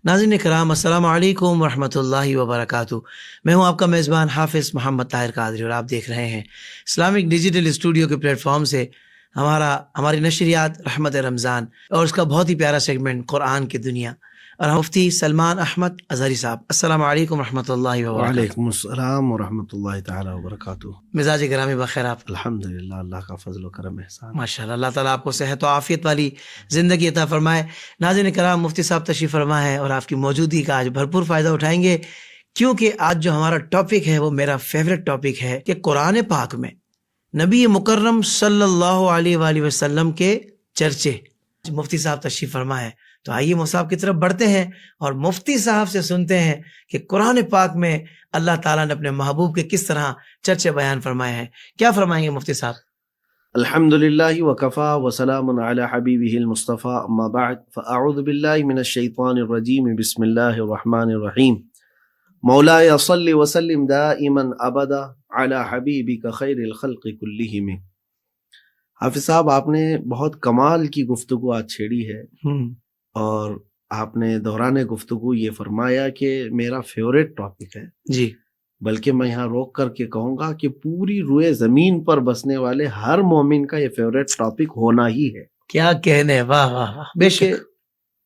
ناظرین کرام السلام علیکم ورحمۃ اللہ وبرکاتہ. میں ہوں آپ کا میزبان حافظ محمد طاہر قادری اور آپ دیکھ رہے ہیں اسلامک ڈیجیٹل اسٹوڈیو کے پلیٹ فارم سے ہماری نشریات رحمت رمضان اور اس کا بہت ہی پیارا سیگمنٹ قرآن کی دنیا اور مفتی سلمان احمد اظہری صاحب. السلام علیکم ورحمۃ اللہ وبرکاتہ. وعلیکم السلام ورحمۃ اللہ تعالی وبرکاتہ. مزاج گرامی بخیر آپ؟ الحمدللہ، اللہ کا فضل و کرم احسان. ماشاءاللہ، اللہ تعالیٰ آپ کو صحت و عافیت والی زندگی عطا فرمائے. ناظرین کرام، مفتی صاحب تشریف فرما ہے اور آپ کی موجودگی کا آج بھرپور فائدہ اٹھائیں گے، کیونکہ آج جو ہمارا ٹاپک ہے وہ میرا فیوریٹ ٹاپک ہے کہ قرآن پاک میں نبی مکرم صلی اللہ علیہ وآلہ وسلم کے چرچے. مفتی صاحب تشریف فرما ہے، تو آئیے مصحف کی طرف بڑھتے ہیں اور مفتی صاحب سے سنتے ہیں کہ قرآن پاک میں اللہ تعالیٰ نے اپنے محبوب کے کس طرح چرچے بیان فرمائے ہیں. کیا فرمائیں گے مفتی صاحب؟ الحمدللہ وکفا وسلام علی حبیبہ المصطفی، اما بعد فاعوذ باللہ من الشیطان الرجیم، بسم اللہ الرحمن الرحیم. مولاي صل وسلم دائما ابدا علی حبیبک خیر الخلق کلہم. حافظ صاحب، آپ نے بہت کمال کی گفتگو آج چھیڑی ہے اور آپ نے دوران گفتگو یہ فرمایا کہ میرا فیوریٹ ٹاپک ہے. جی، بلکہ میں یہاں روک کر کے کہوں گا کہ پوری روئے زمین پر بسنے والے ہر مومن کا یہ فیوریٹ ٹاپک ہونا ہی ہے. کیا کہنے، واہ واہ واہ، بے شک.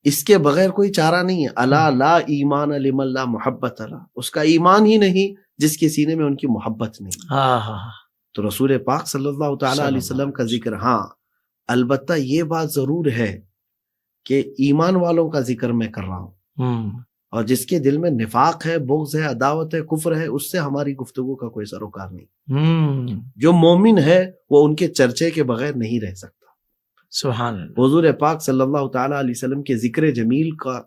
اس کے بغیر کوئی چارہ نہیں ہے. الا لا ایمان لمن لا محبت اللہ، اس کا ایمان ہی نہیں جس کے سینے میں ان کی محبت نہیں. ہاں ہاں. تو رسول پاک صلی اللہ تعالی علیہ وسلم کا ذکر، ہاں البتہ یہ بات ضرور ہے کہ ایمان والوں کا ذکر میں کر رہا ہوں، اور جس کے دل میں نفاق ہے، بغض ہے، عداوت ہے، کفر ہے، اس سے ہماری گفتگو کا کوئی سروکار نہیں. جو مومن ہے وہ ان کے چرچے کے بغیر نہیں رہ سکتا. سبحان اللہ. حضور پاک صلی اللہ تعالی علیہ وسلم کے ذکر جمیل کا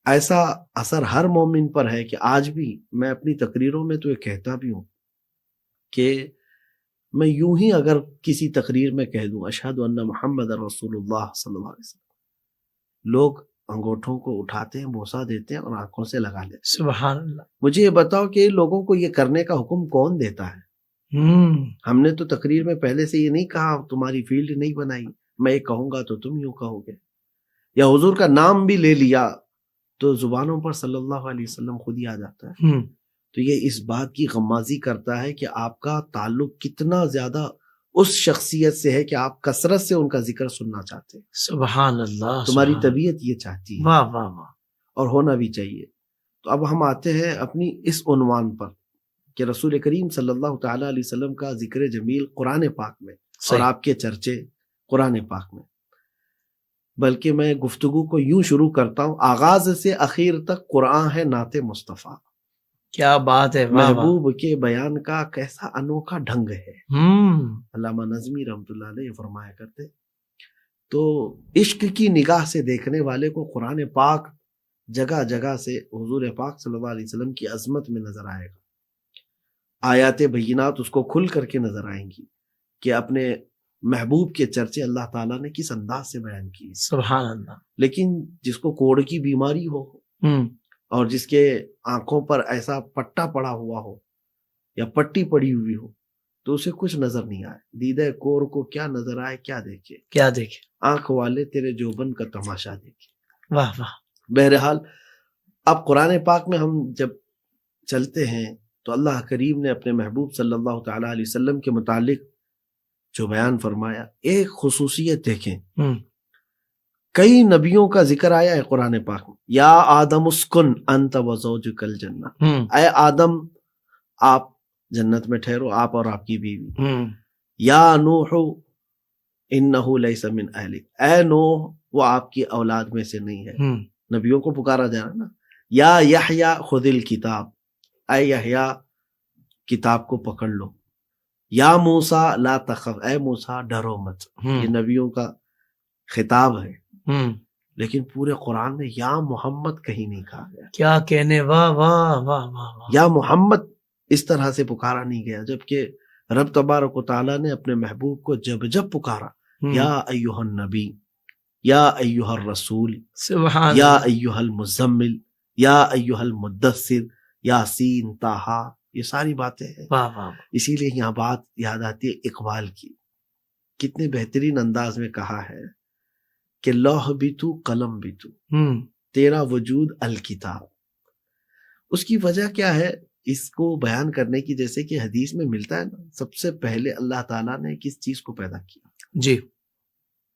ایسا اثر ہر مومن پر ہے کہ آج بھی میں اپنی تقریروں میں تو یہ کہتا بھی ہوں کہ میں یوں ہی اگر کسی تقریر میں کہہ دوں اشہد ان محمد رسول اللہ صلی اللہ علیہ وسلم، لوگ انگوٹھوں کو اٹھاتے ہیں، بوسہ دیتے ہیں اور آنکھوں سے لگا لیتے ہیں. سبحان اللہ. مجھے یہ بتاؤ کہ لوگوں کو یہ کرنے کا حکم کون دیتا ہے؟ ہم نے تو تقریر میں پہلے سے یہ نہیں کہا، تمہاری فیلڈ نہیں بنائی، میں یہ کہوں گا تو تم یوں کہو گے، یا حضور کا نام بھی لے لیا تو زبانوں پر صلی اللہ علیہ وسلم خود ہی آ جاتا ہے. تو یہ اس بات کی غمازی کرتا ہے کہ آپ کا تعلق کتنا زیادہ اس شخصیت سے ہے کہ آپ کثرت سے ان کا ذکر سننا چاہتے ہیں. سبحان اللہ. تمہاری طبیعت یہ چاہتی ہے، واہ واہ واہ، اور ہونا بھی چاہیے. تو اب ہم آتے ہیں اپنی اس عنوان پر کہ رسول کریم صلی اللہ تعالی علیہ وسلم کا ذکر جمیل قرآن پاک میں اور آپ کے چرچے قرآن پاک میں. بلکہ میں گفتگو کو یوں شروع کرتا ہوں، آغاز سے اخیر تک قرآن ہے نعت مصطفیٰ. کیا بات ہے، محبوب کے بیان کا کیسا انوکھا ڈھنگ ہے. علامہ نظمی رحمۃ اللہ علیہ فرمایا کرتے، تو عشق کی نگاہ سے دیکھنے والے کو قرآن پاک جگہ جگہ سے حضور پاک صلی اللہ علیہ وسلم کی عظمت میں نظر آئے گا. آیات بینات اس کو کھل کر کے نظر آئیں گی کہ اپنے محبوب کے چرچے اللہ تعالیٰ نے کس انداز سے بیان کیے. سبحان اللہ. لیکن جس کو کوڑ کی بیماری ہو اور جس کے آنکھوں پر ایسا پٹا پڑا ہوا ہو یا پٹی پڑی ہوئی ہو تو اسے کچھ نظر نہیں آئے. دیدہ کور کو کیا نظر آئے، کیا دیکھے، کیا دیکھے، آنکھ والے تیرے جوبن کا تماشا دیکھے. واہ واہ. بہرحال اب قرآن پاک میں ہم جب چلتے ہیں تو اللہ کریم نے اپنے محبوب صلی اللہ تعالی علیہ وسلم کے متعلق جو بیان فرمایا، ایک خصوصیت دیکھیں، کئی نبیوں کا ذکر آیا ہے قرآن پاک میں. یا آدم اسکن انت وزوجک الجنہ، اے آدم آپ جنت میں ٹھہرو، آپ اور آپ کی بیوی. یا نوح انہ لیس من اہلک، اے نوح وہ آپ کی اولاد میں سے نہیں ہے. نبیوں کو پکارا جا رہا نا. یا یحییٰ خذ الکتاب، اے یحییٰ کتاب کو پکڑ لو. یا موسیٰ لا تخف، اے موسیٰ ڈرو مت. یہ نبیوں کا خطاب ہے، لیکن پورے قرآن میں یا محمد کہیں نہیں کہا گیا. کیا کہنے، واہ واہ واہ واہ. یا محمد اس طرح سے پکارا نہیں گیا، جبکہ رب تبارک و تعالیٰ نے اپنے محبوب کو جب جب پکارا، یا ایہا النبی، یا ایہا الرسول، سبحان یا اللہ. ایہا المزمل، یا ایہا المدثر، یاسین، طٰہٰ، یہ ساری باتیں ہیں. واہ واہ. اسی لیے یہاں بات یاد آتی ہے اقبال کی. کتنے بہترین انداز میں کہا ہے کہ لوح بھی تو قلم بھی تو، تیرا وجود الکتاب. اس کی وجہ کیا ہے اس کو بیان کرنے کی؟ جیسے کہ حدیث میں ملتا ہے نا، سب سے پہلے اللہ تعالیٰ نے کس چیز کو پیدا کیا؟ جی.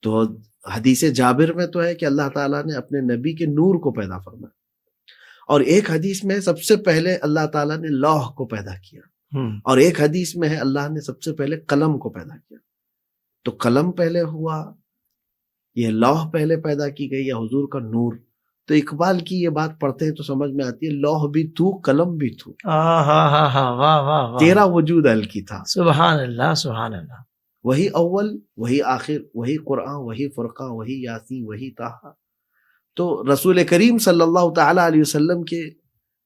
تو حدیث جابر میں تو ہے کہ اللہ تعالیٰ نے اپنے نبی کے نور کو پیدا فرمایا، اور ایک حدیث میں سب سے پہلے اللہ تعالیٰ نے لوح کو پیدا کیا، اور ایک حدیث میں ہے اللہ نے سب سے پہلے قلم کو پیدا کیا. تو قلم پہلے ہوا، یہ لوح پہلے پیدا کی گئی، یا حضور کا نور؟ تو اقبال کی یہ بات پڑھتے ہیں تو سمجھ میں آتی ہے، لوح بھی تو قلم بھی تو، تیرا وجود الکتاب. سبحان اللہ سبحان اللہ. وہی اول، وہی آخر، وہی قرآن، وہی فرقان، وہی یاسین، وہی طٰہٰ. تو رسول کریم صلی اللہ تعالی علیہ وسلم کے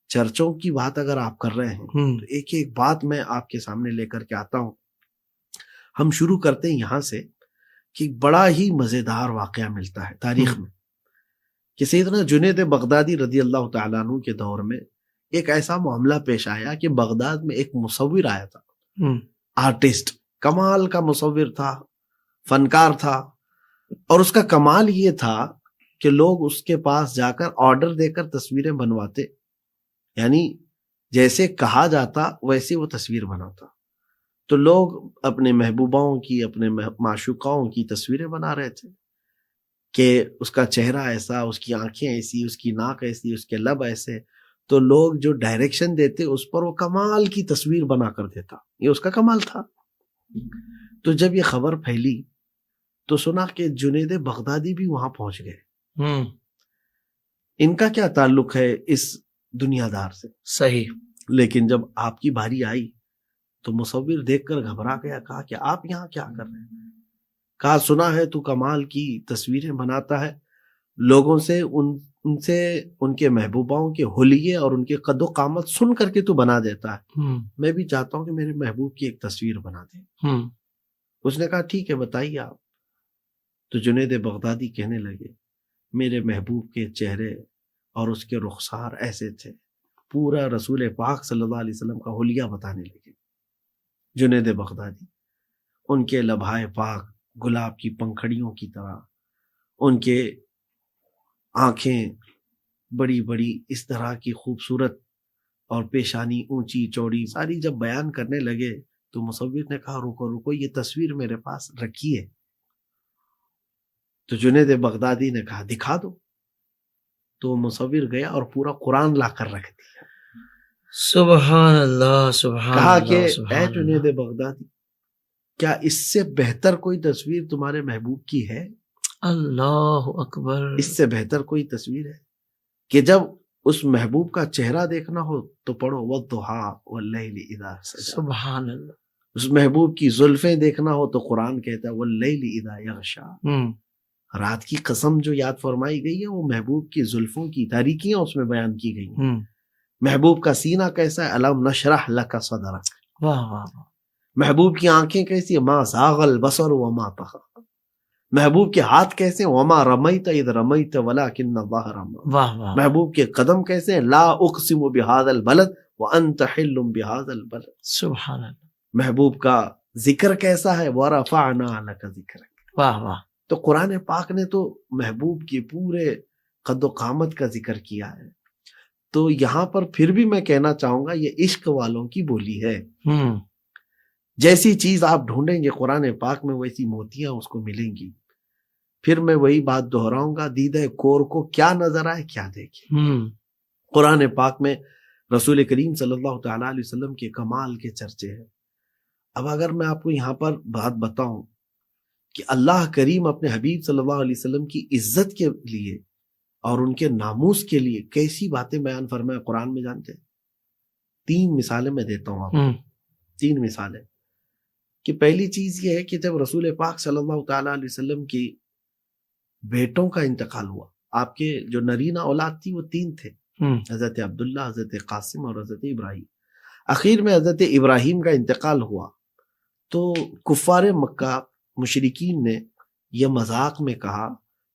چرچوں کی بات اگر آپ کر رہے ہیں تو ایک ایک بات میں آپ کے سامنے لے کر کے آتا ہوں. ہم شروع کرتے ہیں یہاں سے کہ ایک بڑا ہی مزیدار واقعہ ملتا ہے تاریخ میں کہ سیدنا جنید بغدادی رضی اللہ تعالیٰ عنہ کے دور میں ایک ایسا معاملہ پیش آیا کہ بغداد میں ایک مصور آیا تھا، آرٹسٹ، کمال کا مصور تھا، فنکار تھا. اور اس کا کمال یہ تھا کہ لوگ اس کے پاس جا کر آرڈر دے کر تصویریں بنواتے، یعنی جیسے کہا جاتا ویسے وہ تصویر بناتا. تو لوگ اپنے محبوباؤں کی، اپنے معشوقاؤں کی تصویریں بنا رہے تھے کہ اس کا چہرہ ایسا، اس کی آنکھیں ایسی، اس کی ناک ایسی، اس کے لب ایسے. تو لوگ جو ڈائریکشن دیتے اس پر وہ کمال کی تصویر بنا کر دیتا، یہ اس کا کمال تھا. تو جب یہ خبر پھیلی تو سنا کہ جنید بغدادی بھی وہاں پہنچ گئے. ان کا کیا تعلق ہے اس دنیا دار سے؟ صحیح. لیکن جب آپ کی باری آئی تو مصور دیکھ کر گھبرا گیا، کہا کہ آپ یہاں کیا کر رہے ہیں؟ کہا سنا ہے تو کمال کی تصویریں بناتا ہے، لوگوں سے ان سے ان کے محبوباؤں کے حلیے اور ان کے قد و قامت سن کر کے تو بنا دیتا ہے، میں بھی چاہتا ہوں کہ میرے محبوب کی ایک تصویر بنا دیں. اس نے کہا ٹھیک ہے بتائیے آپ. تو جنید بغدادی کہنے لگے میرے محبوب کے چہرے اور اس کے رخسار ایسے تھے، پورا رسول پاک صلی اللہ علیہ وسلم کا حلیہ بتانے لگے. جنید بغدادی، ان کے لبھائے پاک گلاب کی پنکھڑیوں کی طرح، ان کے آنکھیں بڑی بڑی اس طرح کی خوبصورت، اور پیشانی اونچی چوڑی، ساری جب بیان کرنے لگے تو مصور نے کہا رکو رکو، یہ تصویر میرے پاس رکھیے. تو جنید بغدادی نے کہا دکھا دو. تو مصور گیا اور پورا قرآن لا کر رکھ دیا. سبحان اللہ سبحان کہا اللہ. کہ اے جنید بغدادی، کیا اس سے بہتر کوئی تصویر تمہارے محبوب کی ہے؟ اللہ اکبر. اس سے بہتر کوئی تصویر ہے کہ جب اس محبوب کا چہرہ دیکھنا ہو تو پڑھو وَالضُّحَىٰ وَاللَّيْلِ إِذَا سَجَىٰ. سبحان اللہ. اس محبوب کی زلفیں دیکھنا ہو تو قرآن کہتا ہے وَاللَّيْلِ إِذَا يَغْشَىٰ. رات کی قسم جو یاد فرمائی گئی ہے وہ محبوب کی زلفوں کی تاریکیاں اس میں بیان کی گئی ہیں. محبوب کا سینہ کیسا ہے؟ أَلَمْ نَشْرَحْ لَكَ صَدْرَكَ. واہ واہ. محبوب کی آنکھیں کیسی ہیں؟ مَا زَاغَ الْبَصَرُ وَمَا طَغَىٰ. محبوب کے ہاتھ کیسے ہیں؟ وَمَا رَمَيْتَ إِذْ رَمَيْتَ وَلَٰكِنَّ اللَّهَ رَمَىٰ. واہ واہ. محبوب کے قدم کیسے ہیں؟ لا اقسم بهذا البلد وانت حل بهذا البلد. سبحان اللہ. محبوب کا ذکر کیسا ہے؟ ورفعنا لك ذکرک. واہ واہ. تو قرآن پاک نے تو محبوب کے پورے قد و قامت کا ذکر کیا ہے. تو یہاں پر پھر بھی میں کہنا چاہوں گا یہ عشق والوں کی بولی ہے. جیسی چیز آپ ڈھونڈیں گے قرآن پاک میں ویسی موتیاں اس کو ملیں گی. پھر میں وہی بات دہراؤں گا، دیدہ کور کو کیا نظر آئے کیا دیکھے. قرآن پاک میں رسول کریم صلی اللہ تعالیٰ علیہ وسلم کے کمال کے چرچے ہیں. اب اگر میں آپ کو یہاں پر بات بتاؤں کہ اللہ کریم اپنے حبیب صلی اللہ علیہ وسلم کی عزت کے لیے اور ان کے ناموس کے لیے کیسی باتیں بیان فرمائے قرآن میں، جانتے ہیں؟ 3 مثالیں میں دیتا ہوں آپ کو. 3 مثالیں. کہ پہلی چیز یہ ہے کہ جب رسول پاک صلی اللہ تعالیٰ علیہ وسلم کی بیٹوں کا انتقال ہوا، آپ کے جو نرینہ اولاد تھی وہ 3 تھے، حضرت عبداللہ، حضرت قاسم اور حضرت ابراہیم. اخیر میں حضرت ابراہیم کا انتقال ہوا تو کفار مکہ مشرکین نے یہ مذاق میں کہا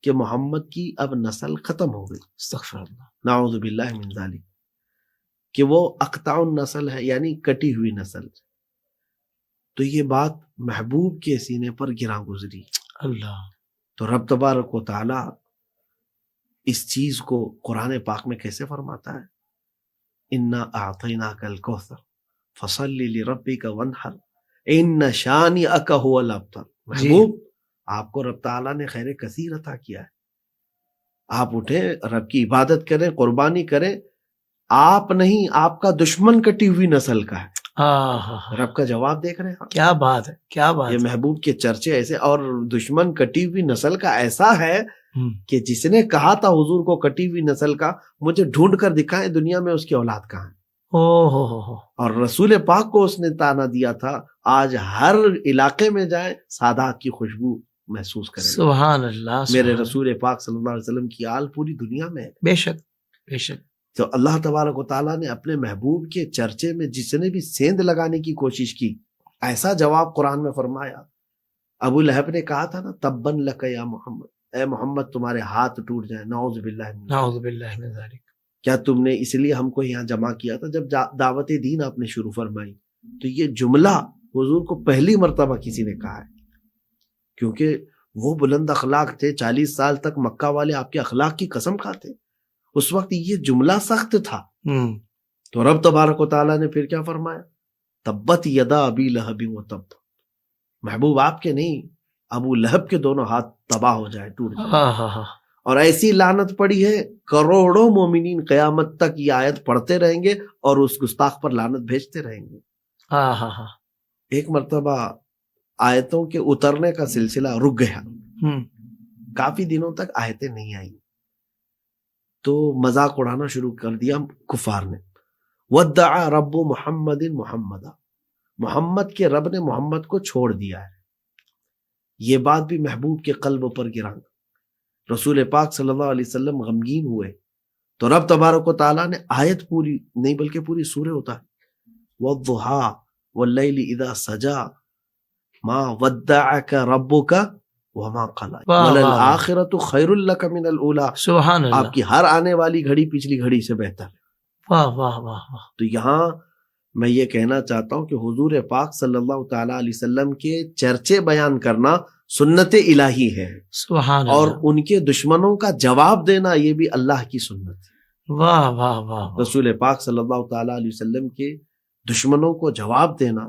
کہ محمد کی اب نسل ختم ہو گئی. استغفر اللہ. نعوذ باللہ من ذالک. کہ وہ اقطاع النسل ہے، یعنی کٹی ہوئی نسل. تو یہ بات محبوب کے سینے پر گراں گزری. اللہ. تو رب تبارک و تعالی اس چیز کو قرآن پاک میں کیسے فرماتا ہے؟ انا اعطیناک الکوثر فصل لربک وانحر ان شانئک هو الابتر. محبوب آپ کو رب تعالیٰ نے خیر کثیر عطا کیا ہے، آپ اٹھیں رب کی عبادت کریں، قربانی کریں. آپ نہیں، آپ کا دشمن کٹی ہوئی نسل کا ہے. رب کا جواب دیکھ رہے ہیں. کیا بات ہے، کیا بات یہ محبوب کے چرچے ایسے، اور دشمن کٹی ہوئی نسل کا ایسا ہے کہ جس نے کہا تھا حضور کو کٹی ہوئی نسل کا، مجھے ڈھونڈ کر دکھائیں دنیا میں اس کی اولاد کہاں ہے. اور رسول پاک کو اس نے تانا دیا تھا، آج ہر علاقے میں جائیں سادات کی خوشبو محسوس کریں. سبحان اللہ. میرے رسول پاک صلی اللہ علیہ وسلم کی آل پوری دنیا میں ہے. بے شک بے شک. تو اللہ تبارک و تعالیٰ نے اپنے محبوب کے چرچے میں جس نے بھی سیند لگانے کی کوشش کی، ایسا جواب قرآن میں فرمایا. ابو لہب نے کہا تھا نا، تبن لک یا محمد، اے محمد تمہارے ہاتھ ٹوٹ جائیں، نعوذ باللہ من نعوذ باللہ من ذالک. کیا تم نے اس لیے ہم کو یہاں جمع کیا تھا جب دعوت دین آپ نے شروع فرمائی؟ تو یہ جملہ حضور کو پہلی مرتبہ کسی نے کہا ہے، کیونکہ وہ بلند اخلاق تھے. 40 سال تک مکہ والے آپ کے اخلاق کی قسم کھاتے. اس وقت یہ جملہ سخت تھا. تو رب تبارک و تعالیٰ نے پھر کیا فرمایا؟ تبت یدا ابی لہب و تب. محبوب آپ کے نہیں، ابو لہب کے دونوں ہاتھ تباہ ہو جائے، ٹوٹ جائے. اور ایسی لعنت پڑی ہے، کروڑوں مومنین قیامت تک یہ آیت پڑھتے رہیں گے اور اس گستاخ پر لعنت بھیجتے رہیں گے. ایک مرتبہ آیتوں کے اترنے کا سلسلہ رک گیا، کافی دنوں تک آیتیں نہیں آئیں. تو مذاق اڑانا شروع کر دیا کفار نے. ودع رب محمد محمدا، محمد کے رب نے محمد کو چھوڑ دیا ہے. یہ بات بھی محبوب کے قلب پر گرا. رسول پاک صلی اللہ علیہ وسلم غمگین ہوئے. تو رب تبارک و تعالیٰ نے آیت پوری نہیں بلکہ پوری سورہ اتاری. والضحیٰ واللیل اذا سجا ما ودعک ربک وما قلی وللآخرۃ خیر لک من الاولی. سبحان اللہ. آپ کی ہر آنے والی گھڑی پچھلی گھڑی سے بہتر ہے. واہ واہ واہ واہ. تو یہاں میں یہ کہنا چاہتا ہوں کہ حضور پاک صلی اللہ تعالیٰ علیہ وسلم کے چرچے بیان کرنا سنت الہی ہے. سبحان اللہ. اور ان کے دشمنوں کا جواب دینا یہ بھی اللہ کی سنت ہے. واہ واہ واہ. رسول پاک صلی اللہ تعالیٰ علیہ وسلم کے دشمنوں کو جواب دینا،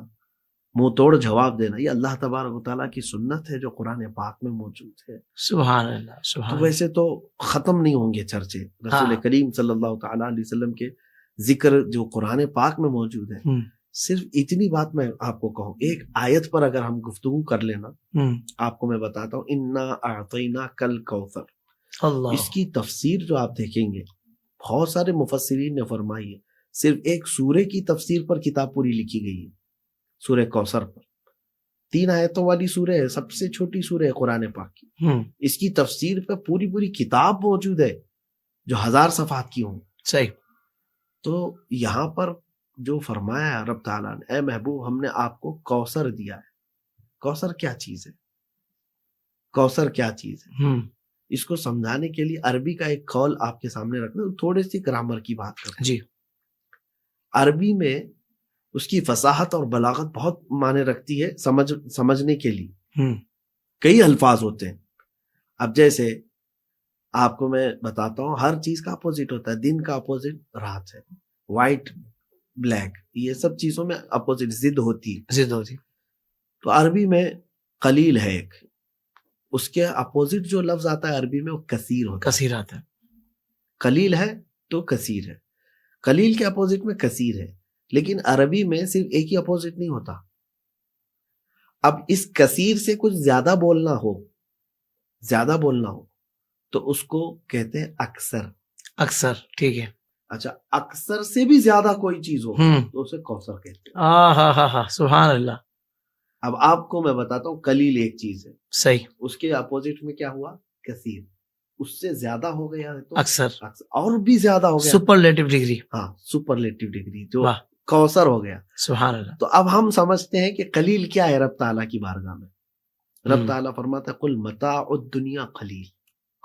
منہ توڑ جواب دینا، یہ اللہ تبارک و تعالیٰ کی سنت ہے جو قرآن پاک میں موجود ہے. سبحان اللہ. سبحان. تو ویسے تو ختم نہیں ہوں گے چرچے رسول کریم صلی اللہ تعالیٰ علیہ وسلم کے ذکر جو قرآن پاک میں موجود ہے. صرف اتنی بات میں آپ کو کہوں، ایک آیت پر اگر ہم گفتگو کر لینا، آپ کو میں بتاتا ہوں، انا اعطیناک الکوثر. اللہ. اس کی تفسیر جو آپ دیکھیں گے بہت سارے مفسرین نے فرمائی ہے. صرف ایک سورے کی تفسیر پر کتاب پوری لکھی گئی ہے، سورہ کوثر پر. 3 آیتوں والی سورہ ہے، سب سے چھوٹی سورہ ہے قرآن پاک کی. اس کی تفسیر پہ پوری کتاب موجود ہے جو 1000 صفحات کی ہوں. صحیح. تو یہاں پر جو فرمایا ہے رب تعالیٰ نے، اے محبوب ہم نے آپ کو کوثر دیا ہے. کوثر کیا چیز ہے؟ کوثر کیا چیز ہے؟ اس کو سمجھانے کے لیے عربی کا ایک قول آپ کے سامنے رکھنا، تھوڑی سی گرامر کی بات کریں. جی. عربی میں اس کی فصاحت اور بلاغت بہت معنی رکھتی ہے سمجھنے کے لیے. کئی الفاظ ہوتے ہیں. اب جیسے آپ کو میں بتاتا ہوں، ہر چیز کا اپوزٹ ہوتا ہے. دن کا اپوزٹ رات ہے، وائٹ بلیک، یہ سب چیزوں میں اپوزٹ ضد ہوتی ہے. تو عربی میں قلیل ہے ایک، اس کے اپوزٹ جو لفظ آتا ہے عربی میں وہ کثیر ہوتا ہے. کثیر آتا ہے. قلیل ہے تو کثیر ہے، قلیل کے اپوزٹ میں کثیر ہے. لیکن عربی میں صرف ایک ہی اپوزٹ نہیں ہوتا. اب اس کثیر سے کچھ زیادہ بولنا ہو تو اس کو کہتے ہیں اکثر. اکثر. ٹھیک ہے. اچھا، اکثر سے بھی زیادہ کوئی چیز ہو تو اسے کوثر کہتے ہیں. ہاں. سبحان اللہ. اب آپ کو میں بتاتا ہوں، قلیل ایک چیز ہے، صحیح، اس کے اپوزٹ میں کیا ہوا؟ کثیر. اس سے زیادہ ہو گیا ہے تو اکثر، اور بھی زیادہ ہو گیا، سپرلیٹو ڈگری. ہاں، سپرلیٹو ڈگری جو کوثر ہو گیا. سبحان اللہ. تو اب ہم سمجھتے ہیں کہ قلیل کیا ہے رب تعالیٰ کی بارگاہ میں. رب تعالیٰ فرماتا ہے قل متاع الدنیا قلیل.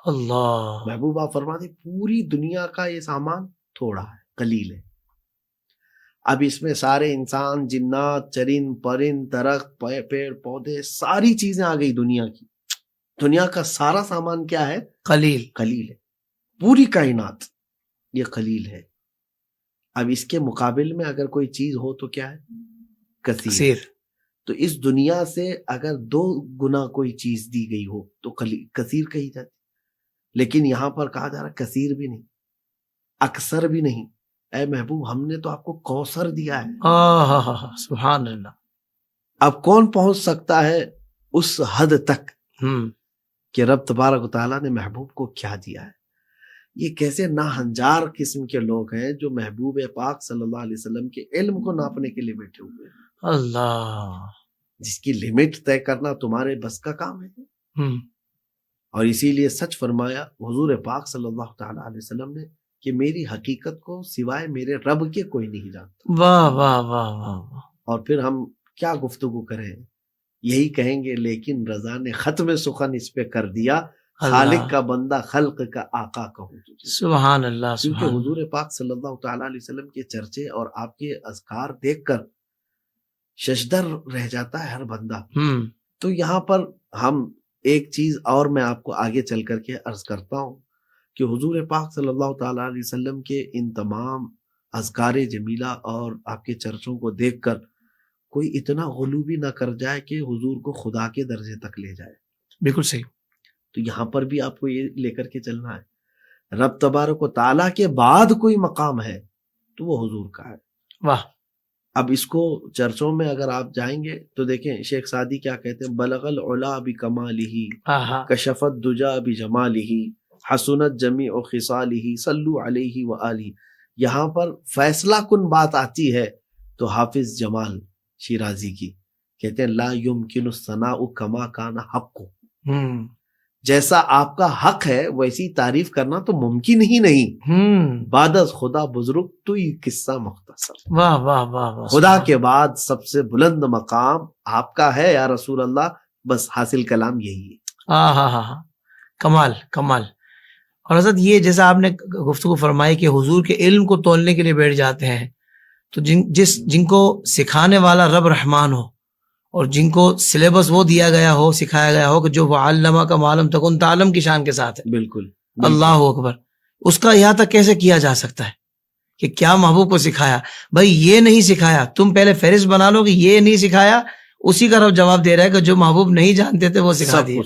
اللہ. محبوبہ فرماتے پوری دنیا کا یہ سامان تھوڑا ہے، قلیل ہے. اب اس میں سارے انسان، جنات، چرند پرند، درخت، پیڑ پودے، ساری چیزیں آ گئی دنیا کی. دنیا کا سارا سامان کیا ہے؟ قلیل. قلیل ہے. پوری کائنات یہ قلیل ہے. اب اس کے مقابل میں اگر کوئی چیز ہو تو کیا ہے؟ کثیر. تو اس دنیا سے اگر 2 گنا کوئی چیز دی گئی ہو تو کثیر کہی جاتی. لیکن یہاں پر کہا جا رہا کثیر بھی نہیں، اکثر بھی نہیں. اے محبوب ہم نے تو آپ کو کوثر دیا ہے. سبحان اللہ. اب کون پہنچ سکتا ہے اس حد تک کہ رب تبارک و تعالیٰ نے محبوب کو کیا دیا ہے. یہ کیسے ناہنجار قسم کے لوگ ہیں جو محبوب پاک صلی اللہ علیہ وسلم کے علم کو ناپنے کے لیے بیٹھے ہوئے ہیں. اللہ. جس کی لمٹ طے کرنا تمہارے بس کا کام ہے. اور اسی لیے سچ فرمایا حضور پاک صلی اللہ تعالی علیہ وسلم نے کہ میری حقیقت کو سوائے میرے رب کے کوئی نہیں جانتا. واہ واہ واہ واہ. اور پھر ہم کیا گفتگو کریں؟ یہی کہیں گے لیکن رضا نے ختم سخن اس پہ کر دیا، خالق کا بندہ خلق کا آقا کہوں تجھے. سبحان اللہ. کیونکہ حضور پاک صلی اللہ تعالی علیہ وسلم کے چرچے اور آپ کے اذکار دیکھ کر ششدر رہ جاتا ہے ہر بندہ. تو یہاں پر ہم ایک چیز اور میں آپ کو آگے چل کر کے عرض کرتا ہوں کہ حضور پاک صلی اللہ تعالی علیہ وسلم کے ان تمام اذکار جمیلہ اور آپ کے چرچوں کو دیکھ کر کوئی اتنا غلو بھی نہ کر جائے کہ حضور کو خدا کے درجے تک لے جائے. بالکل صحیح. تو یہاں پر بھی آپ کو یہ لے کر کے چلنا ہے. رب تبارک و تعالیٰ کے بعد کوئی مقام ہے تو وہ حضور کا ہے. واہ. اب اس کو چرچوں میں اگر آپ جائیں گے تو دیکھیں شیخ سعدی کیا کہتے ہیں، بلغ العلا بکمالہ کشفت دجا بجمالہ حسنت جمیع خصالہ صلوا علیہ وآلہ. یہاں پر فیصلہ کن بات آتی ہے تو حافظ جمال شیرازی کی کہتے ہیں لا یمکن الثناء کما کان حق. جیسا آپ کا حق ہے ویسی تعریف کرنا تو ممکن ہی نہیں. بعد از خدا بزرگ تو یہ قصہ مختصر. واہ واہ واہ. خدا کے بعد سب سے بلند مقام آپ کا ہے یا رسول اللہ. بس حاصل کلام یہی ہے. کمال کمال. اور حضرت یہ جیسا آپ نے گفتگو فرمائی کہ حضور کے علم کو تولنے کے لیے بیٹھ جاتے ہیں، تو جن کو سکھانے والا رب رحمان ہو اور جن کو سلیبس وہ دیا گیا ہو، سکھایا گیا ہو کہ جو وہ علمہ کا معلوم تکن تعلم کی شان کے ساتھ ہے. بالکل. اللہ اکبر. اس کا یہاں تک کیسے کیا جا سکتا ہے کہ کیا محبوب کو سکھایا؟ بھائی یہ نہیں سکھایا، تم پہلے فہرست بنا لو کہ یہ نہیں سکھایا. اسی کا رب جواب دے رہا ہے کہ جو محبوب نہیں جانتے تھے وہ سکھا دیا.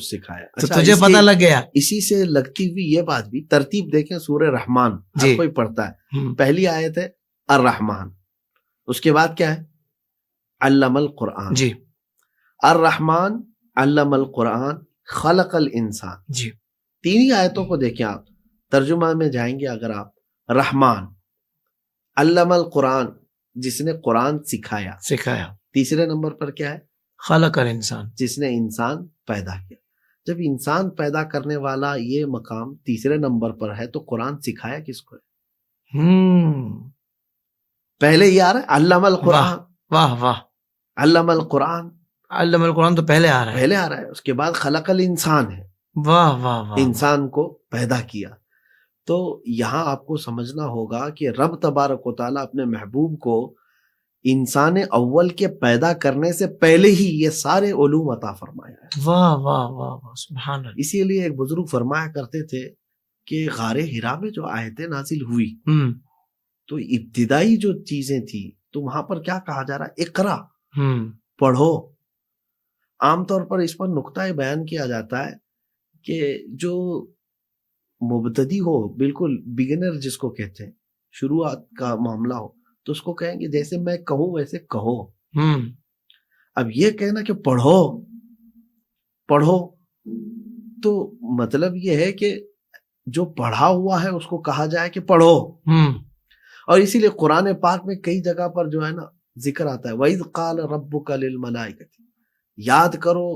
تو تجھے پتہ لگ گیا. اسی سے لگتی ہوئی یہ بات بھی ترتیب دیکھیں سورہ رحمان ہر کوئی پڑھتا ہے. پہلی آیت ہے الرحمن، اس کے بعد کیا ہے؟ علم القرآن. جی. الرحمن علم القرآن خلق الانسان. جی. 3 آیتوں کو دیکھیں آپ، ترجمہ میں جائیں گے اگر آپ، رحمان علم القرآن جس نے قرآن سکھایا. تیسرے نمبر پر کیا ہے؟ خلق الانسان جس نے انسان پیدا کیا. جب انسان پیدا کرنے والا یہ مقام تیسرے نمبر پر ہے تو قرآن سکھایا کس کو ہے؟ پہلے یہ آ رہا ہے علم القرآن. واہ واہ. علم القرآن، علم القرآن تو پہلے آ رہا ہے. اس کے بعد خلق الانسان ہے. واہ واہ واہ. انسان کو پیدا کیا. تو یہاں آپ کو سمجھنا ہوگا کہ رب تبارک و تعالیٰ اپنے محبوب کو انسان اول کے پیدا کرنے سے پہلے ہی یہ سارے علوم عطا فرمایا ہے. واہ واہ واہ. سبحان اللہ. اسی لیے ایک بزرگ فرمایا کرتے تھے کہ غار حرا میں جو آیتیں نازل ہوئی تو ابتدائی جو چیزیں تھی تو وہاں پر کیا کہا جا رہا ہے؟ اقرا، پڑھو. عام طور پر اس پر نقطہ بیان کیا جاتا ہے کہ جو مبتدی ہو، بالکل بگنر جس کو کہتے ہیں، شروعات کا معاملہ ہو، تو اس کو کہیں گے جیسے میں کہوں ویسے کہو. اب یہ کہنا کہ پڑھو پڑھو تو مطلب یہ ہے کہ جو پڑھا ہوا ہے اس کو کہا جائے کہ پڑھو. اور اسی لیے قرآن پاک میں کئی جگہ پر جو ہے نا ذکر آتا ہے وَإِذْ قَالَ رَبُّكَ لِلْمَلَائِكَةِ. یاد کرو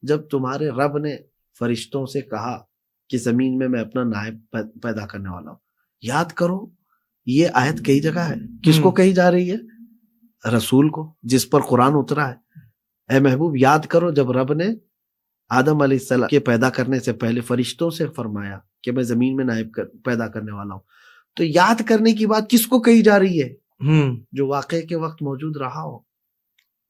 جب تمہارے رب نے فرشتوں سے کہا کہ زمین میں اپنا نائب پیدا کرنے والا ہوں. یاد کرو. یہ آیت کئی جگہ ہے. کس کو کہی جا رہی ہے؟ رسول کو جس پر قرآن اترا ہے. اے محبوب یاد کرو جب رب نے آدم علیہ السلام کے پیدا کرنے سے پہلے فرشتوں سے فرمایا کہ میں زمین میں نائب پیدا کرنے والا ہوں. تو یاد کرنے کی بات کس کو کہی جا رہی ہے؟ جو واقعے کے وقت موجود رہا ہو.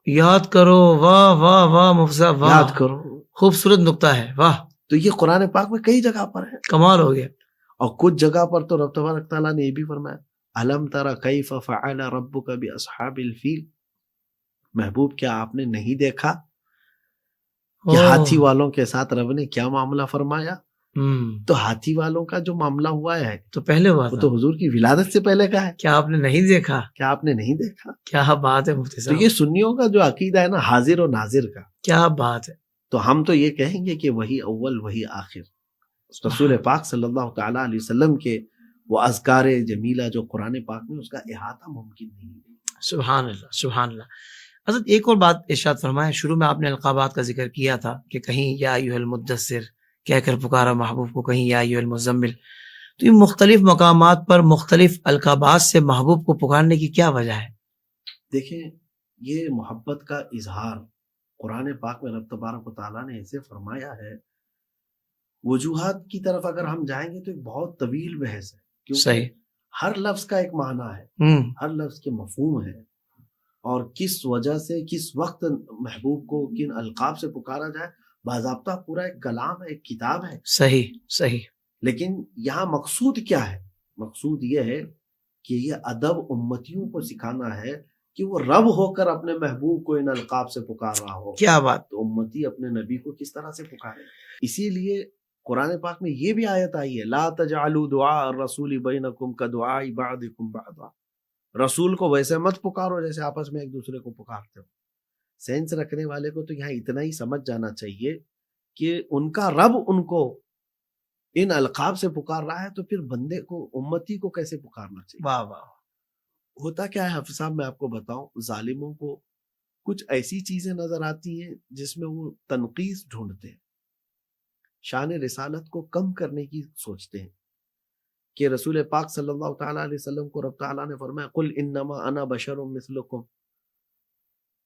یاد کرو. واہ واہ واہ مفتی صاحب، یاد کرو. خوبصورت نقطہ ہے. واہ. تو یہ قرآن پاک میں کئی جگہ پر ہے، کمال ہو گیا. اور کچھ جگہ پر تو رب تبارک تعالیٰ نے یہ بھی فرمایا الم تر کیف فعل ربک باصحاب الفیل، محبوب کیا آپ نے نہیں دیکھا کہ ہاتھی والوں کے ساتھ رب نے کیا معاملہ فرمایا؟ تو ہاتھی والوں کا جو معاملہ ہوا ہے تو پہلے ہوا وہ تھا. تو حضور کی ولادت سے پہلے کا ہے. کیا آپ نے نہیں دیکھا؟ کیا آپ نے نہیں دیکھا؟ کیا بات ہے مفتی تو صاحب، یہ سنیوں کا جو عقیدہ ہے نا حاضر و ناظر کا، کیا بات ہے. تو ہم تو یہ کہیں گے کہ وہی اول وہی آخر، رسول پاک صلی اللہ تعالیٰ علیہ وسلم کے وہ اذکار جمیلہ جو قرآن پاک میں اس کا احاطہ ممکن نہیں ہے. سبحان اللہ سبحان اللہ. حضرت ایک اور بات ارشاد فرمائے، شروع میں آپ نے القابات کا ذکر کیا تھا کہ کہیں یا ایھا المدثر کہہ کر پکارا محبوب کو، کہیں یا ایھا المزمل. تو یہ مختلف مقامات پر مختلف القابات سے محبوب کو پکارنے کی کیا وجہ ہے؟ دیکھیں یہ محبت کا اظہار قرآن پاک میں رب تبارک و تعالیٰ نے ایسے فرمایا ہے. وجوہات کی طرف اگر ہم جائیں گے تو ایک بہت طویل بحث ہے، کیونکہ صحیح. ہر لفظ کا ایک معنی ہے، ہر لفظ کے مفہوم ہے، اور کس وجہ سے کس وقت محبوب کو کن القاب سے پکارا جائے باضابطہ پورا ایک کلام ہے، ایک کتاب ہے. صحیح صحیح. لیکن یہاں مقصود کیا ہے؟ مقصود یہ ہے کہ یہ ادب امتیوں کو سکھانا ہے کہ وہ رب ہو کر اپنے محبوب کو ان القاب سے پکار رہا ہو. کیا بات. تو امتی اپنے نبی کو کس طرح سے پکارے؟ اسی لیے قرآن پاک میں یہ بھی آیت آئی ہے لا تجعلوا دعاء الرسول بینکم کدعاء بعضکم بعضا، رسول کو ویسے مت پکارو جیسے آپس میں ایک دوسرے کو پکارتے ہو. سینس رکھنے والے کو تو یہاں اتنا ہی سمجھ جانا چاہیے کہ ان کا رب ان کو ان القاب سے پکار رہا ہے، تو پھر بندے کو امتی کو کیسے پکارنا چاہیے؟ واہ واہ. ہوتا کیا ہے حافظ صاحب، میں آپ کو بتاؤں، ظالموں کو کچھ ایسی چیزیں نظر آتی ہیں جس میں وہ تنقیص ڈھونڈتے ہیں، شان رسالت کو کم کرنے کی سوچتے ہیں. کہ رسول پاک صلی اللہ تعالیٰ علیہ وسلم کو رب تعالیٰ نے فرمایا قل انما انا بشر مثلکم،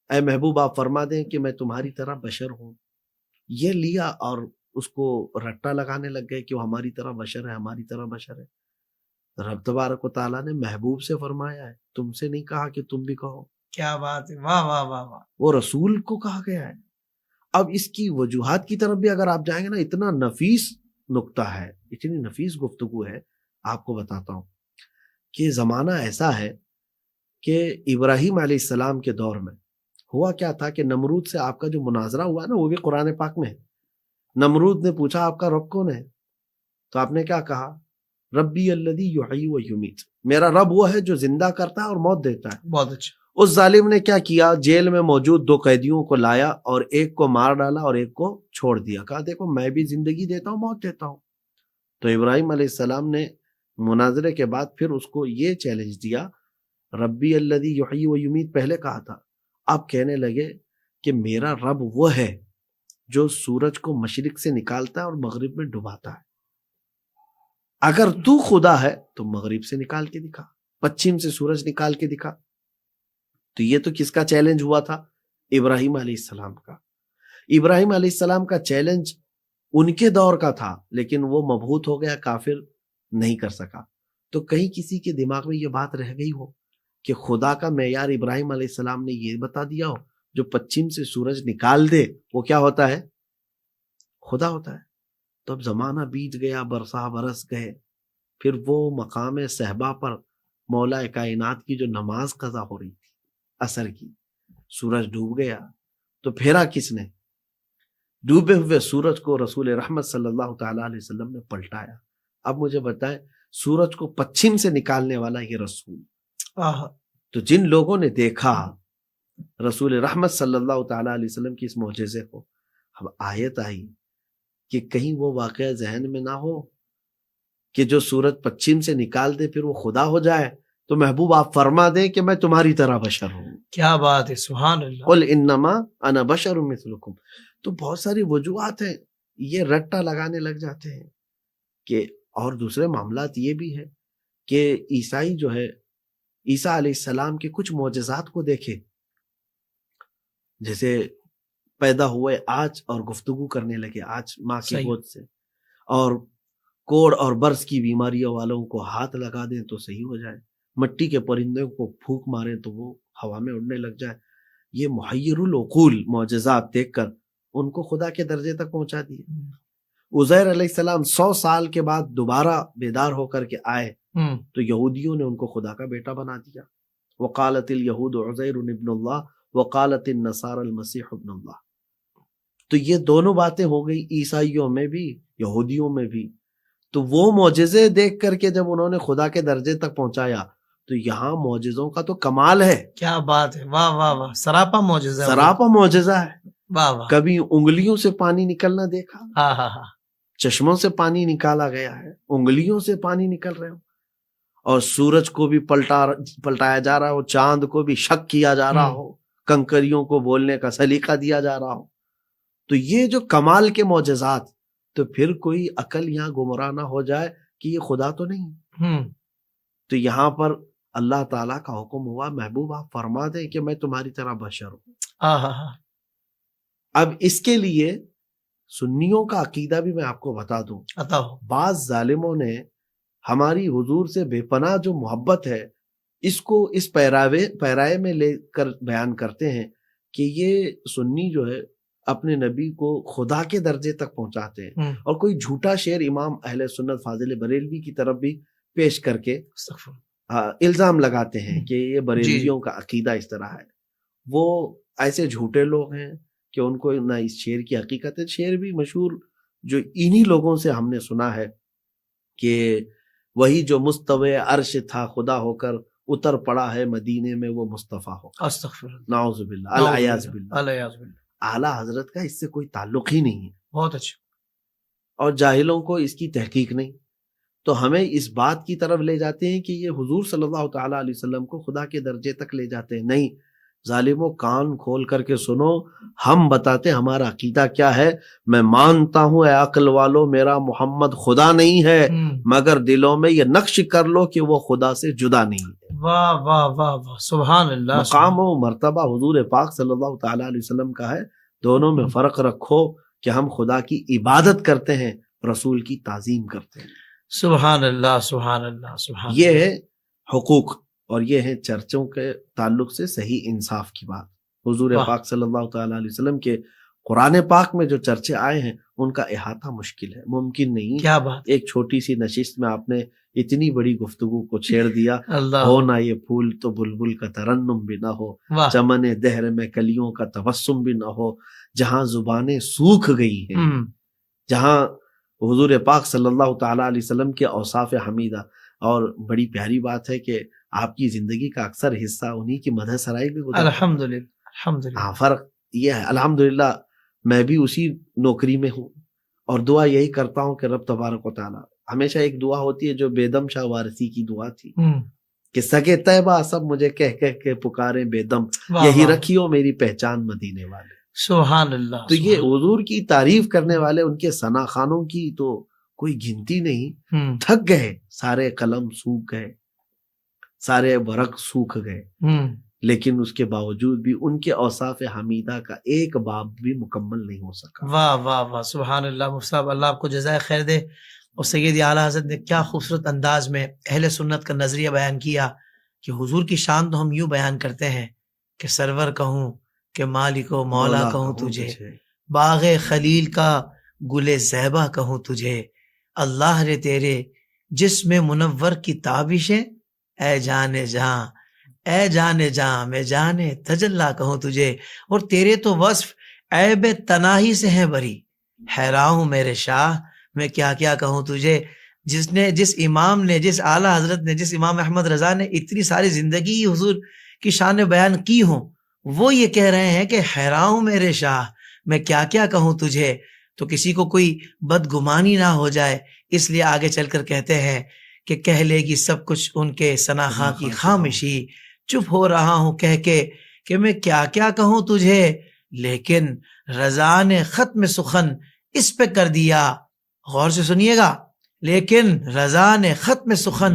اے محبوب آپ فرما دیں کہ میں تمہاری طرح بشر ہوں. یہ لیا اور اس کو رٹا لگانے لگ گئے کہ وہ ہماری طرح بشر ہے، ہماری طرح بشر ہے. رب تبارک و تعالیٰ نے محبوب سے فرمایا ہے، تم سے نہیں کہا کہ تم بھی کہو. کیا بات ہے. واہ واہ واہ واہ. وہ رسول کو کہا گیا ہے. اب اس کی وجوہات کی طرف بھی اگر آپ جائیں گے نا، اتنا نفیس نکتہ ہے، اتنی نفیس گفتگو ہے. آپ کو بتاتا ہوں کہ زمانہ ایسا ہے کہ ابراہیم علیہ السلام کے دور میں ہوا کیا تھا کہ نمرود سے آپ کا جو مناظرہ ہوا نا وہ بھی قرآن پاک میں ہے. نمرود نے پوچھا آپ کا رب کون ہے؟ تو آپ نے کیا کہا؟ ربی الذی یحیی و یمیت، میرا رب وہ ہے جو زندہ کرتا ہے اور موت دیتا ہے. بہت اچھا. اس ظالم نے کیا کیا؟ جیل میں موجود 2 قیدیوں کو لایا اور ایک کو مار ڈالا اور ایک کو چھوڑ دیا. کہا دیکھو میں بھی زندگی دیتا ہوں موت دیتا ہوں. تو ابراہیم علیہ السلام نے مناظرے کے بعد پھر اس کو یہ چیلنج دیا، ربی الذی یحیی و یمیت پہلے کہا تھا، اب کہنے لگے کہ میرا رب وہ ہے جو سورج کو مشرق سے نکالتا ہے اور مغرب میں ڈباتا ہے. اگر تو خدا ہے تو مغرب سے نکال کے دکھا، پچھم سے سورج نکال کے دکھا. تو یہ تو کس کا چیلنج ہوا تھا؟ ابراہیم علیہ السلام کا. ابراہیم علیہ السلام کا چیلنج ان کے دور کا تھا، لیکن وہ مبہوت ہو گیا، کافر نہیں کر سکا. تو کہیں کسی کے دماغ میں یہ بات رہ گئی ہو کہ خدا کا معیار ابراہیم علیہ السلام نے یہ بتا دیا ہو جو پچھم سے سورج نکال دے وہ کیا ہوتا ہے؟ خدا ہوتا ہے. تو اب زمانہ بیت گیا، برسا برس گئے، پھر وہ مقام صحبہ پر مولا کائنات کی جو نماز قضا ہو رہی تھی عصر کی، سورج ڈوب گیا. تو پھیرا کس نے؟ ڈوبے ہوئے سورج کو رسول رحمت صلی اللہ تعالیٰ علیہ وسلم نے پلٹایا. اب مجھے بتائیں سورج کو پچھم سے نکالنے والا یہ رسول. تو جن لوگوں نے دیکھا رسول رحمت صلی اللہ تعالیٰ علیہ وسلم کی اس معجزے کو، اب آیت آئی کہ کہیں وہ واقعہ ذہن میں نہ ہو کہ جو سورج پچھم سے نکال دے پھر وہ خدا ہو جائے. تو محبوب آپ فرما دیں کہ میں تمہاری طرح بشر ہوں. کیا بات ہے. سبحان اللہ. قل انما انا بشر مثلکم. تو بہت ساری وجوہات ہیں، یہ رٹا لگانے لگ جاتے ہیں کہ، اور دوسرے معاملات یہ بھی ہے کہ عیسائی جو ہے عیسیٰ علیہ السلام کے کچھ معجزات کو دیکھے، جیسے پیدا ہوئے آج اور گفتگو کرنے لگے آج ماں کی گود سے، اور کوڑ اور برس کی بیماریوں والوں کو ہاتھ لگا دیں تو صحیح ہو جائے، مٹی کے پرندوں کو پھونک ماریں تو وہ ہوا میں اڑنے لگ جائے. یہ محیر العقول معجزات دیکھ کر ان کو خدا کے درجے تک پہنچا دیے. عزیر علیہ السلام 100 سال کے بعد دوبارہ بیدار ہو کر کے آئے تو یہودیوں نے ان کو خدا کا بیٹا بنا دیا. وقالت الیہود عزیر ابن اللہ وقالت النصارى المسیح ابن اللہ. تو یہ دونوں باتیں ہو گئی عیسائیوں میں بھی یہودیوں میں بھی. تو وہ معجزے دیکھ کر کے جب انہوں نے خدا کے درجے تک پہنچایا تو یہاں معجزوں کا تو کمال ہے. کیا بات ہے، واہ واہ واہ، سراپا معجزہ، سراپا معجزہ ہے. واہ واہ. کبھی انگلیوں سے پانی نکلنا دیکھا، ہاں ہاں ہاں. چشموں سے پانی نکالا گیا ہے، انگلیوں سے پانی نکل رہے ہو، اور سورج کو بھی پلٹایا جا رہا ہو، چاند کو بھی شک کیا جا رہا ہو، کنکریوں کو بولنے کا سلیقہ دیا جا رہا ہو. تو یہ جو کمال کے معجزات، تو پھر کوئی عقل یہاں گمراہ نہ ہو جائے کہ یہ خدا تو نہیں. تو یہاں پر اللہ تعالیٰ کا حکم ہوا، محبوب آپ فرما دیں کہ میں تمہاری طرح بشر ہوں. اب اس کے لیے سنیوں کا عقیدہ بھی میں آپ کو بتا دوں. بعض ظالموں نے ہماری حضور سے بے پناہ جو محبت ہے اس کو اس پیرائے میں لے کر بیان کرتے ہیں کہ یہ سنی جو ہے اپنے نبی کو خدا کے درجے تک پہنچاتے ہیں، اور کوئی جھوٹا شعر امام اہل سنت فاضل بریلوی کی طرف بھی پیش کر کے الزام لگاتے ہیں کہ یہ بریلویوں کا عقیدہ اس طرح ہے. وہ ایسے جھوٹے لوگ ہیں کہ ان کو نہ اس شعر کی حقیقت ہے. شعر بھی مشہور جو انہی لوگوں سے ہم نے سنا ہے کہ وہی جو مستوی عرش تھا خدا ہو کر اتر پڑا ہے مدینے میں وہ مصطفیٰ ہو. نعوذ باللہ، العیاذ باللہ. اعلیٰ حضرت کا اس سے کوئی تعلق ہی نہیں ہے. بہت اچھا. اور جاہلوں کو اس کی تحقیق نہیں. تو ہمیں اس بات کی طرف لے جاتے ہیں کہ یہ حضور صلی اللہ تعالیٰ علیہ وسلم کو خدا کے درجے تک لے جاتے ہیں. نہیں ظالموں، کان کھول کر کے سنو، ہم بتاتے ہمارا عقیدہ کیا ہے. میں مانتا ہوں اے عقل والو میرا محمد خدا نہیں ہے، مگر دلوں میں یہ نقش کر لو کہ وہ خدا سے جدا نہیں ہے. واہ واہ واہ واہ، سبحان اللہ. مقام و مرتبہ حضور پاک صلی اللہ تعالیٰ علیہ وسلم کا ہے. دونوں میں فرق رکھو کہ ہم خدا کی عبادت کرتے ہیں، رسول کی تعظیم کرتے ہیں. سبحان اللہ سبحان اللہ سبحان. یہ ہے حقوق، اور یہ ہے چرچوں کے تعلق سے صحیح انصاف کی بات. حضور پاک صلی اللہ تعالیٰ علیہ وسلم کے قرآن پاک میں جو چرچے آئے ہیں ان کا احاطہ مشکل ہے، ممکن نہیں. کیا بات. ایک چھوٹی سی نشست میں آپ نے اتنی بڑی گفتگو کو چھیڑ دیا. ہو نہ یہ پھول تو بلبل کا ترنم بھی نہ ہو، چمن دہر میں کلیوں کا تبسم بھی نہ ہو. جہاں زبانیں سوکھ گئی ہیں، جہاں حضور پاک صلی اللہ تعالیٰ علیہ وسلم کے اوصاف حمیدہ. اور بڑی پیاری بات ہے کہ آپ کی زندگی کا اکثر حصہ انہی کی مدح سرائی بھی گزرا. الحمدللہ الحمدللہ. ہاں، فرق یہ ہے. الحمدللہ میں بھی اسی نوکری میں ہوں، اور دعا یہی کرتا ہوں کہ رب تبارک و تعالیٰ، ہمیشہ ایک دعا ہوتی ہے جو بیدم شاہ وارثی کی دعا تھی کہ سگے طیبہ سب مجھے کہہ کہہ کے پکارے بیدم، یہی رکھیو میری پہچان مدینے والے. سبحان اللہ. تو یہ حضور کی تعریف کرنے والے ان کے ثنا خانوں کی تو کوئی گنتی نہیں. تھک گئے، سارے قلم سوکھ گئے، سارے ورق سوکھ گئے، لیکن اس کے باوجود بھی ان کے اوصاف حمیدہ کا ایک باب بھی مکمل نہیں ہو سکا. واہ واہ واہ، سبحان اللہ. مفتی صاحب اللہ آپ کو جزائے خیر دے. اور سید اعلیٰ حضرت نے کیا خوبصورت انداز میں اہل سنت کا نظریہ بیان کیا کہ حضور کی شان تو ہم یوں بیان کرتے ہیں کہ سرور کہوں کہ مالک و مولا کہوں تجھے، باغ خلیل کا گل زیبہ کہوں تجھے، اللہ رے تیرے جسم منور کی تابشیں، اے جانے جہاں اے جانے جہاں میں جانے تجلا کہوں تجھے. اور تیرے تو وصف عیب تناہی سے ہیں بری، حیران ہوں میرے شاہ میں کیا کیا کہوں تجھے. جس امام نے، جس اعلیٰ حضرت نے، جس امام احمد رضا نے اتنی ساری زندگی حضور کی شان بیان کی ہوں، وہ یہ کہہ رہے ہیں کہ حیران ہوں میرے شاہ میں کیا کیا کہوں تجھے. تو کسی کو کوئی بدگمانی نہ ہو جائے، اس لیے آگے چل کر کہتے ہیں کہ کہہ لے گی سب کچھ ان کے ثناخواں کی خامشی، چپ ہو رہا ہوں کہہ کے کہ میں کیا کیا کہوں تجھے، لیکن رضا نے ختم سخن اس پہ کر دیا. غور سے سنیے گا، لیکن رضا نے ختم سخن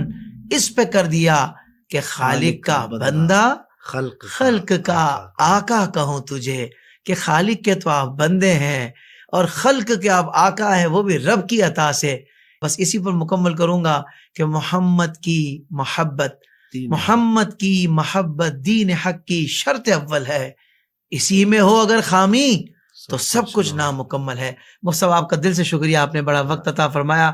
اس پہ کر دیا کہ خالق کا بندہ خلق کا آقا کہوں تجھے. کہ خالق کے تو آپ بندے ہیں اور خلق کے آپ آقا ہیں، وہ بھی رب کی عطا سے. بس اسی پر مکمل کروں گا کہ محمد کی محبت دین حق کی شرط اول ہے. اسی میں ہو اگر خامی تو سب کچھ نامکمل ہے. مفتی صاحب آپ کا دل سے شکریہ، آپ نے بڑا وقت عطا فرمایا.